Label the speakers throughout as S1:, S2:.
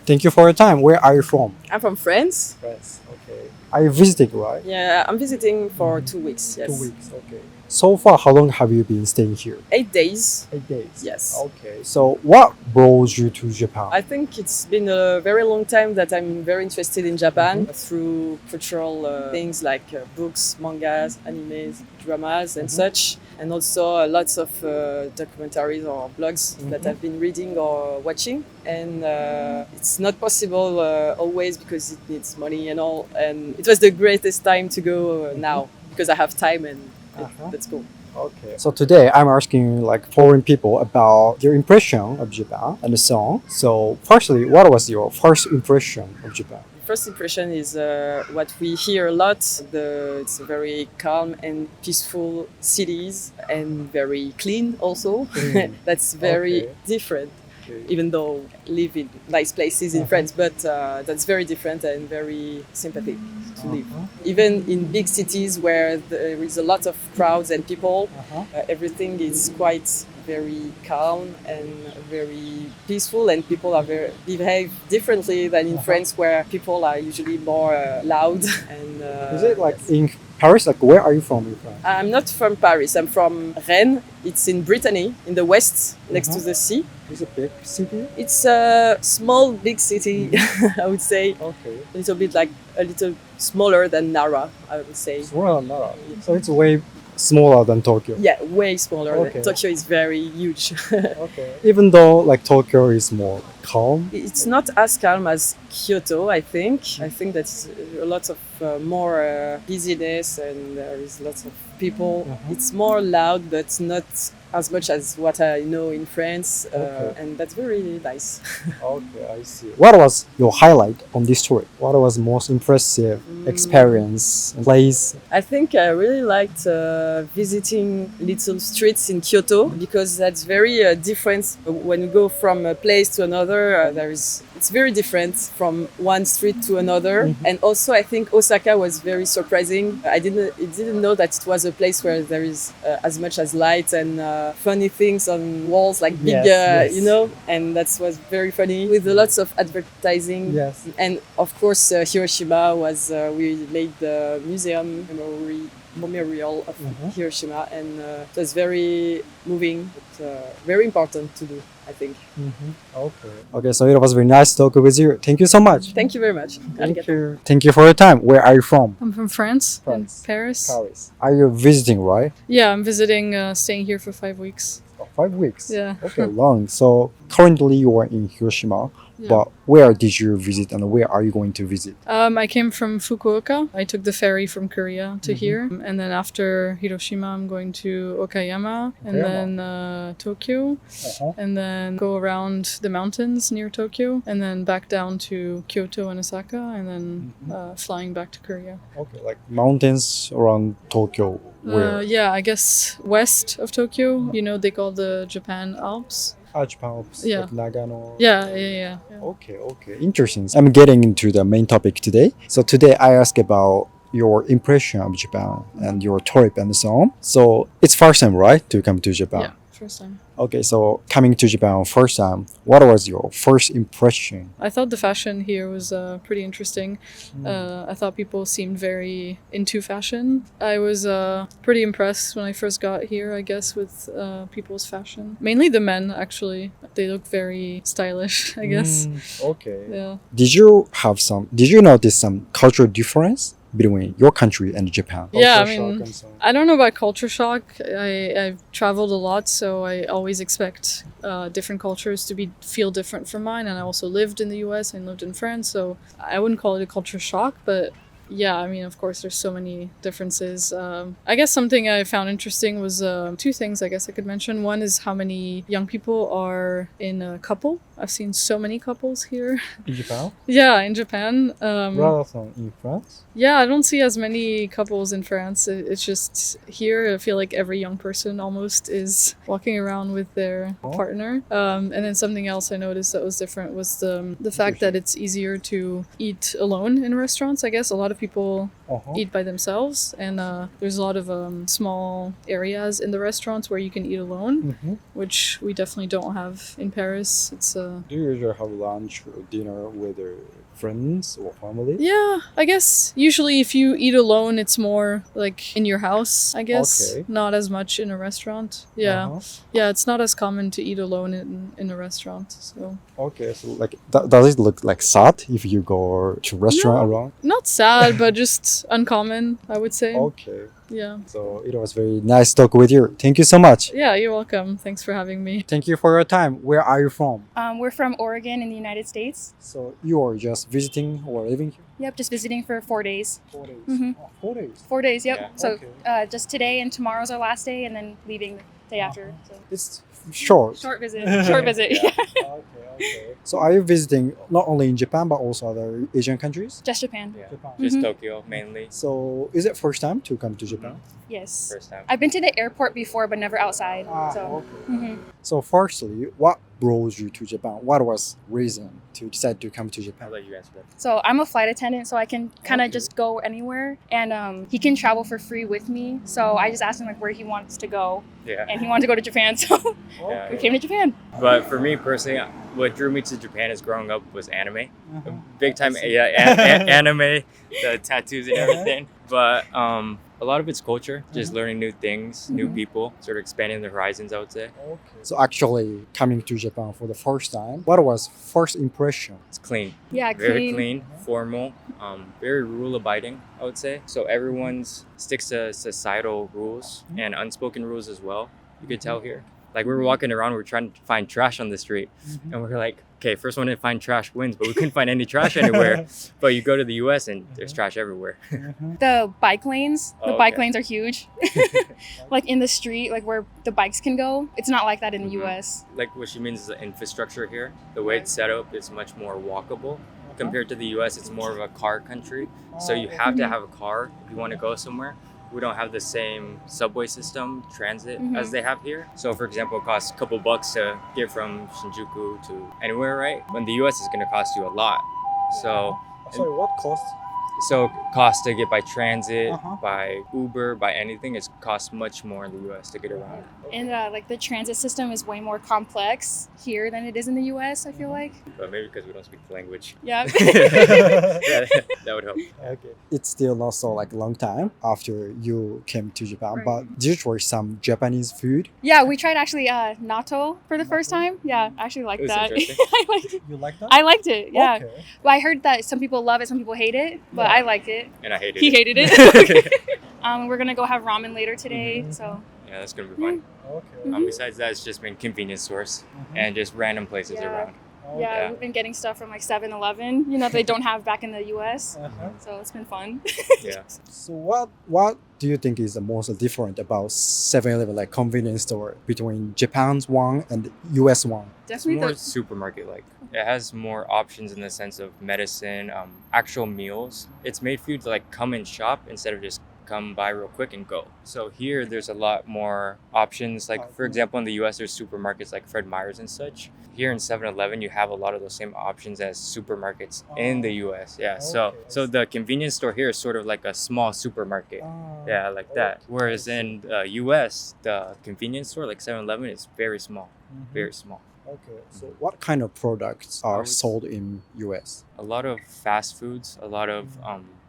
S1: Thank you for your time. Where are you from?
S2: I'm from France.
S1: France. Okay. Are you visiting, right?
S2: Yeah, I'm visiting for 2 weeks. Yes.
S1: 2 weeks. Okay. So far, how long have you been staying here?
S2: 8 days.
S1: 8 days.
S2: Yes.
S1: Okay. So what brought you to Japan?
S2: I think it's been a very long time that I'm very interested in Japan through cultural things like books, mangas, animes, dramas, and such. And also lots of documentaries or blogs that I've been reading or watching. And it's not possible always because it needs money and all. And it was the greatest time to go now because I have time and that's cool.
S1: Okay. So today I'm asking like foreign people about their impression of Japan and so on. So firstly, what was your first impression of Japan?
S2: First impression is what we hear a lot. It's a very calm and peaceful cities and very clean also. That's very different. Even though I live in nice places in France, but that's very different and very sympathetic to live. Even in big cities where there is a lot of crowds and people, everything is quite very calm and very peaceful, and people are behave differently than in France, where people are usually more loud. And
S1: Is it like in Paris? Like where are you from in France?
S2: I'm not from Paris. I'm from Rennes. It's in Brittany, in the west, next to the sea.
S1: It's a big city.
S2: It's a small, big city, I would say.
S1: Okay.
S2: A little bit like a little smaller than Nara, I would say.
S1: Smaller than Nara. So it's way smaller than Tokyo.
S2: Yeah, way smaller.
S1: Okay.
S2: Tokyo is very huge.
S1: Okay. Even though like Tokyo is more calm.
S2: It's not as calm as Kyoto, I think. I think that's a lot of more busyness and there is lots of people. It's more loud, but not as much as what I know in France, and that's very nice.
S1: Okay, I see. What was your highlight on this tour? What was most impressive experience, place?
S2: I think I really liked visiting little streets in Kyoto because that's very different. When you go from a place to another, it's very different from one street to another. And also, I think Osaka was very surprising. I didn't know that it was a place where there is as much as light and funny things on walls, like big, you know, and that was very funny with lots of advertising.
S1: Yes.
S2: And of course, Hiroshima was, we made the museum memorial of Hiroshima, and it was very moving, but very important to do, I think.
S1: Okay, so it was very nice to talk with you. Thank you so much.
S2: Thank you very much.
S1: Thank you for your time. Where are you from?
S3: I'm from France.
S1: France.
S3: In Paris.
S1: Paris. Are you visiting, right?
S3: Yeah, I'm visiting, staying here for 5 weeks.
S1: 5 weeks?
S3: Yeah.
S1: Okay, long. So currently you are in Hiroshima,
S3: Yeah.
S1: but where did you visit and where are you going to visit?
S3: I came from Fukuoka. I took the ferry from Korea to here. And then after Hiroshima, I'm going to Okayama and then Tokyo. And then go around the mountains near Tokyo. And then back down to Kyoto and Osaka. And then flying back to Korea.
S1: Okay, like mountains around Tokyo. Where?
S3: Yeah, I guess west of Tokyo. You know, they call the Japan Alps.
S1: Japan Alps,
S3: Yeah.
S1: like Nagano.
S3: Yeah.
S1: Okay. Interesting. I'm getting into the main topic today. So today I ask about your impression of Japan and your trip and so on. So it's first time, right, to come to Japan?
S3: Yeah, first time.
S1: Okay, so coming to Japan first time, what was your first impression?
S3: I thought the fashion here was pretty interesting. I thought people seemed very into fashion. I was pretty impressed when I first got here, I guess, with people's fashion. Mainly the men, actually. They look very stylish, I guess.
S1: Okay.
S3: Yeah.
S1: Did you notice some cultural difference between your country and Japan?
S3: Yeah, I
S1: Culture
S3: mean,
S1: shock and so on.
S3: I don't know about culture shock. I've traveled a lot, so I always expect different cultures to feel different from mine. And I also lived in the US and lived in France, so I wouldn't call it a culture shock, but yeah, I mean, of course, there's so many differences. I guess something I found interesting was 2 things I guess I could mention. One is how many young people are in a couple. I've seen so many couples here.
S1: In Japan?
S3: Yeah, in Japan.
S1: Rather than in France?
S3: Yeah, I don't see as many couples in France. It's just here, I feel like every young person almost is walking around with their partner. And then something else I noticed that was different was the fact that it's easier to eat alone in restaurants. I guess a lot of people eat by themselves, and there's a lot of small areas in the restaurants where you can eat alone, which we definitely don't have in Paris. It's
S1: Do you usually have lunch or dinner with friends or family?
S3: yeah, I guess usually if you eat alone, it's more like in your house, I guess.
S1: Okay.
S3: Not as much in a restaurant. Yeah. Yeah, it's not as common to eat alone in a restaurant. So
S1: Okay, so like, does it look like sad if you go to restaurant around?
S3: not sad, but just uncommon, I would say.
S1: Okay,
S3: Yeah.
S1: so it was very nice talk with you. Thank you so much.
S3: Yeah, you're welcome. Thanks for having me.
S1: Thank you for your time. Where are you from?
S4: We're from Oregon in the United States.
S1: So you are just visiting or living here?
S4: Yep, just visiting for 4 days.
S1: 4 days.
S4: Mhm.
S1: 4 days.
S4: 4 days, yep.
S5: Yeah.
S4: So
S1: Okay.
S4: just today and tomorrow's our last day, and then leaving the day after. So
S1: It's short.
S4: short visit. Short visit.
S5: Yeah.
S4: Yeah.
S1: Okay. So are you visiting not only in Japan but also other Asian countries?
S4: Just Japan.
S5: Yeah.
S1: Japan.
S5: Just
S4: Mhm.
S5: Tokyo mainly.
S1: So is it first time to come to Japan?
S4: Yes.
S5: First time.
S4: I've been to the airport before, but never outside. So.
S1: okay.
S4: Mhm.
S1: So firstly, what brought you to Japan? What was reason to decide to come to
S5: I'll
S1: Japan?
S5: let you answer that.
S4: So I'm a flight attendant, so I can kind of
S1: Okay.
S4: just go anywhere, and he can travel for free with me. So I just asked him like where he wants to go,
S5: Yeah.
S4: and he wanted to go to Japan, so
S5: Yeah.
S4: we came to Japan.
S5: But for me personally, what drew me to Japan is growing up was anime.
S1: Uh-huh.
S5: Big time,
S1: I see.
S5: yeah, anime, the tattoos and everything. But a lot of it's culture, just learning new things, new
S4: Mhm.
S5: people, sort of expanding the horizons, I would say.
S1: Okay. So actually coming to Japan for the first time, what was first impression?
S5: It's clean,
S4: Yeah,
S5: very clean, formal, very rule abiding, I would say. So everyone's sticks to societal rules and unspoken rules as well. You could tell here. Like we were walking around, we were trying to find trash on the street, and we're like, okay, first one to find trash wins, but we couldn't find any trash anywhere. But you go to the U.S. and there's trash everywhere.
S4: The bike lanes, the
S5: Oh,
S4: bike
S5: okay.
S4: lanes are huge. Like in the street, like where the bikes can go. It's not like that in the
S5: Mhm.
S4: US.
S5: Like what she means is the infrastructure here. The way it's set up is much more walkable. Compared to the U.S., it's more of a car country. So you have to have a car if you want to go somewhere. We don't have the same subway system, transit, as they have here. So for example, it costs a couple bucks to get from Shinjuku to anywhere, right? When the US is going to cost you a lot. So
S1: Sorry, what cost?
S5: cost to get by transit,
S1: Uh-huh.
S5: by Uber, by anything, it costs much more in the US to get around.
S4: And like the transit system is way more complex here than it is in the US, I feel like.
S5: But maybe because we don't speak the language.
S4: Yeah.
S5: That would help.
S1: Okay. It's still not so like long time after you came to Japan,
S4: Right.
S1: but did you try some Japanese food?
S4: Yeah, we tried actually natto for the first time. Yeah, I actually liked
S5: It was
S4: that.
S5: interesting.
S4: I liked it.
S1: You like that?
S4: I liked it. Yeah.
S1: Okay.
S4: But I heard that some people love it, some people hate it, but
S1: Yeah.
S4: I like it.
S5: And I hated
S4: He
S5: it.
S4: hated it. We're gonna go have ramen later today,
S1: Mhm.
S4: so
S5: Yeah, that's going to be fun.
S1: Okay.
S5: Besides that, it's just been convenience stores and just random places
S4: Yeah.
S5: around.
S4: yeah,
S5: Yeah.
S4: we've been getting stuff from like 7-Eleven, you know, they don't have back in the US.
S1: Uh-huh.
S4: So it's been fun.
S5: Yeah.
S1: So what do you think is the most different about 7-Eleven, like convenience store, between Japan's one and the US one?
S5: It's
S4: Definitely
S5: more
S4: the
S5: supermarket like. It has more options in the sense of medicine, actual meals. It's made for you to like come and shop instead of just come by real quick and go. So here there's a lot more options. Like for example, in the US there's supermarkets like Fred Meyer's and such. Here in 7-Eleven you have a lot of those same options as supermarkets in the US. Yeah. So the convenience store here is sort of like a small supermarket. Yeah, like that. Whereas in the US, the convenience store like 7-Eleven is very small. Very small.
S1: Okay. So what kind of products are
S5: would-
S1: sold in US?
S5: A lot of fast foods, a lot of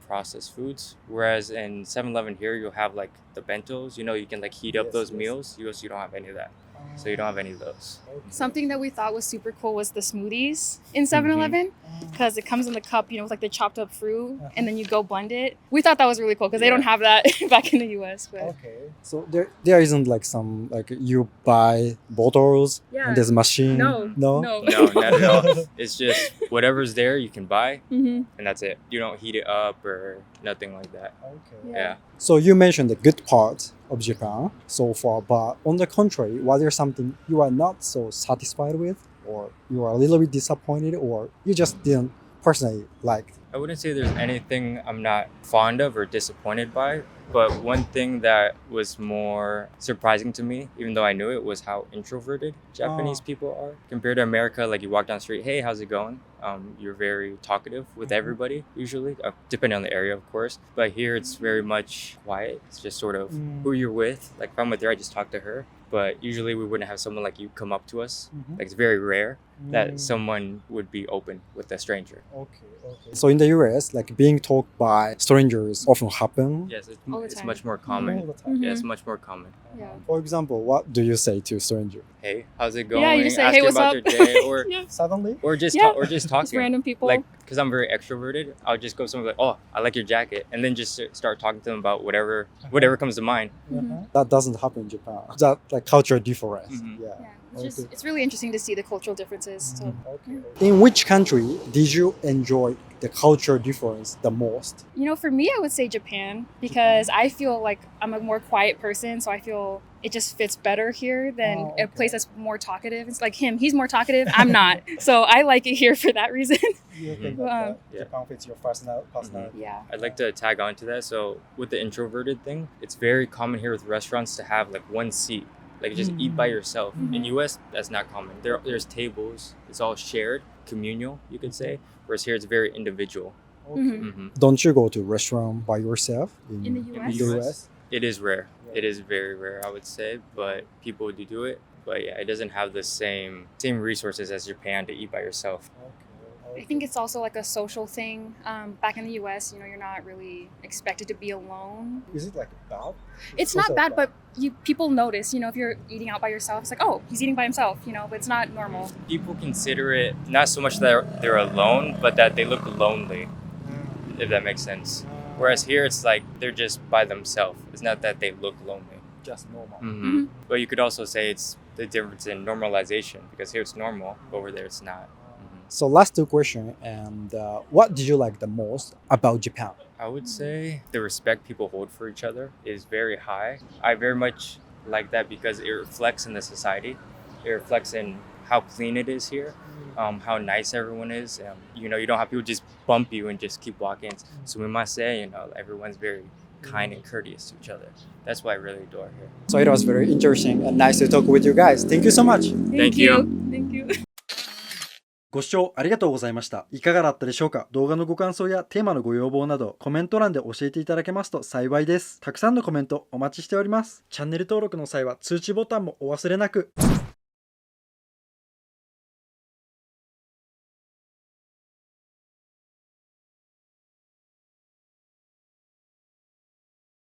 S5: processed foods. Whereas in 7-Eleven here, you'll have like the bentos. You know, you can like heat up
S1: Yes,
S5: those
S1: yes.
S5: meals. You don't have any of that. So you don't have any of those.
S4: something that we thought was super cool was the smoothies in 7-Eleven because it comes in the cup, you know, with like the chopped up fruit and then you go blend it. We thought that was really cool because they
S5: Yeah.
S4: don't have that back in the US. But
S1: Okay. So there isn't like some like you buy bottles
S4: Yeah.
S1: and there's a machine.
S4: no.
S1: No.
S5: No, not at all. It's just whatever's there you can buy,
S4: Mm-hmm.
S5: and that's it. You don't heat it up or nothing like that.
S1: Okay.
S5: Yeah.
S1: So you mentioned the good part of Japan so far, but on the contrary, was there something you are not so satisfied with, or you are a little bit disappointed, or you just didn't personally like?
S5: I wouldn't say there's anything I'm not fond of or disappointed by, but one thing that was more surprising to me, even though I knew it, was how introverted Japanese people are. Compared to America, like you walk down the street, hey, how's it going? you're very talkative with everybody, usually, depending on the area, of course. But here it's very much quiet. It's just sort of who you're with. Like if I'm with her, I just talk to her. But usually we wouldn't have someone like you come up to us. Like it's very rare that someone would be open with a stranger.
S1: Okay. So in the US, like being talked by strangers often happen.
S5: Yes,
S4: All the
S5: it's
S4: time.
S5: much more common.
S1: All the time.
S5: Yeah, it's much more common.
S4: Yeah.
S1: For example, what do you say to a stranger?
S5: Hey, how's it going?
S4: Yeah, you just say,
S5: Ask
S4: "Hey,
S5: you
S4: what's
S5: about
S4: up?"
S5: their day, or
S4: Yeah.
S1: Suddenly?
S5: or just
S4: Yeah.
S5: or just
S4: Just
S5: talking.
S4: random people.
S5: Like, because I'm very extroverted, I'll just go somewhere like, oh, I like your jacket, and then just start talking to them about whatever comes to mind.
S1: That doesn't happen in Japan. That like cultural difference.
S5: Mhm.
S1: Yeah.
S4: Yeah. It's really interesting to see the cultural differences. So.
S1: In which country did you enjoy the cultural difference the most?
S4: You know, for me, I would say Japan because I feel like I'm a more quiet person, so I feel it just fits better here than a place that's more talkative. It's like him; he's more talkative. I'm not, so I like it here for that reason.
S1: You think
S4: that
S1: Japan fits your personality?
S4: Yeah.
S5: I'd like to tag on to that. So with the introverted thing, it's very common here with restaurants to have like one seat. Like just eat by yourself. In US, that's not common. There's tables. It's all shared, communal, you could say. Whereas here, it's very individual.
S1: Don't you go to restaurant by yourself
S4: In the
S5: In
S4: US?
S5: the US, it is rare. It is very rare, I would say. But people do it. But yeah, it doesn't have the same resources as Japan to eat by yourself.
S4: I think it's also like a social thing. Back in the US, you know, you're not really expected to be alone.
S1: Is it like bad?
S4: It's not bad, but people notice, you know, if you're eating out by yourself, it's like, oh, he's eating by himself, you know, but it's not normal.
S5: People consider it not so much that they're alone, but that they look lonely, if that makes sense. Whereas here, it's like they're just by themselves. It's not that they look lonely.
S1: Just normal.
S5: But you could also say it's the difference in normalization, because here it's normal, but over there it's not.
S1: So last two questions, and what did you like the most about Japan?
S5: I would say the respect people hold for each other is very high. I very much like that because it reflects in the society. It reflects in how clean it is here, how nice everyone is. You know, you don't have people just bump you and just keep walking. Sumimasen, you know, everyone's very kind and courteous to each other. That's what I really adore here.
S1: So it was very interesting and nice to talk with you guys. Thank you so much.
S5: Thank you.
S4: Thank you.
S1: ご視聴ありがとうございました。いかがだったでしょうか？動画のご感想やテーマのご要望などコメント欄で教えていただけますと幸いです。たくさんのコメントお待ちしております。チャンネル登録の際は通知ボタンもお忘れなく。